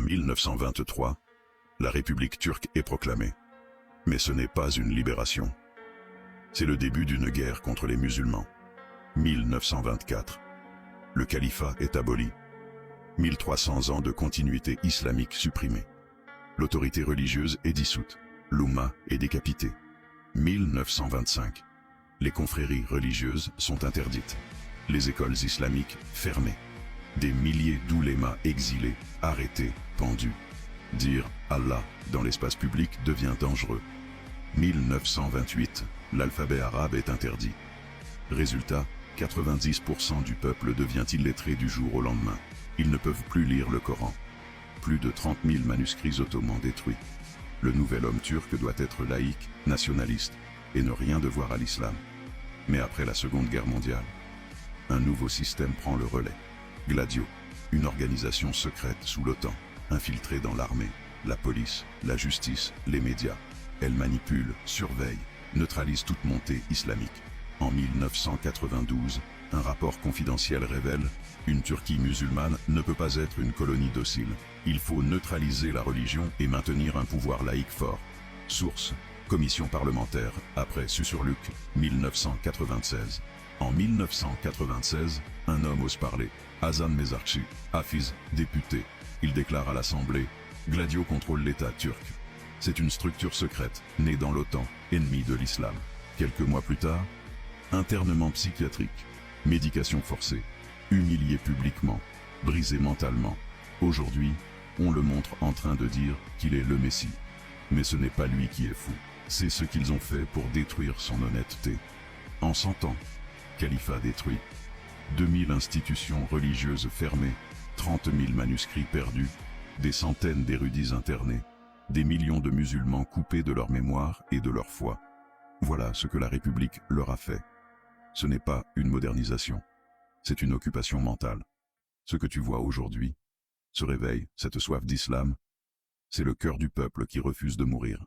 1923, la République turque est proclamée. Mais ce n'est pas une libération. C'est le début d'une guerre contre les musulmans. 1924. Le califat est aboli. 1300 ans de continuité islamique supprimés. L'autorité religieuse est dissoute. L'Oumma est décapitée. 1925. Les confréries religieuses sont interdites. Les écoles islamiques fermées. Des milliers d'oulémas exilés, arrêtés, pendus. Dire Allah dans l'espace public devient dangereux. 1928. L'alphabet arabe est interdit. Résultat, 90% du peuple devient illettré du jour au lendemain. Ils ne peuvent plus lire le Coran. Plus de 30 000 manuscrits ottomans détruits. Le nouvel homme turc doit être laïque, nationaliste, et ne rien devoir à l'islam. Mais après la Seconde Guerre mondiale, un nouveau système prend le relais. Gladio, une organisation secrète sous l'OTAN, infiltrée dans l'armée, la police, la justice, les médias. Elle manipule, surveille, neutralise toute montée islamique. En 1992, un rapport confidentiel révèle « Une Turquie musulmane ne peut pas être une colonie docile. Il faut neutraliser la religion et maintenir un pouvoir laïque fort. » Source : Commission parlementaire, après Susurluk, 1996. En 1996, un homme ose parler. Hasan Mezarchi, Hafiz, député. Il déclare à l'Assemblée « Gladio contrôle l'État turc. » C'est une structure secrète, née dans l'OTAN, ennemie de l'islam. Quelques mois plus tard, internement psychiatrique, médication forcée, humilié publiquement, brisé mentalement. Aujourd'hui, on le montre en train de dire qu'il est le Messie. Mais ce n'est pas lui qui est fou, c'est ce qu'ils ont fait pour détruire son honnêteté. En 100 ans, califat détruit, 2000 institutions religieuses fermées, 30 000 manuscrits perdus, des centaines d'érudits internés, des millions de musulmans coupés de leur mémoire et de leur foi. Voilà ce que la République leur a fait. Ce n'est pas une modernisation, c'est une occupation mentale. Ce que tu vois aujourd'hui, ce réveil, cette soif d'islam, c'est le cœur du peuple qui refuse de mourir.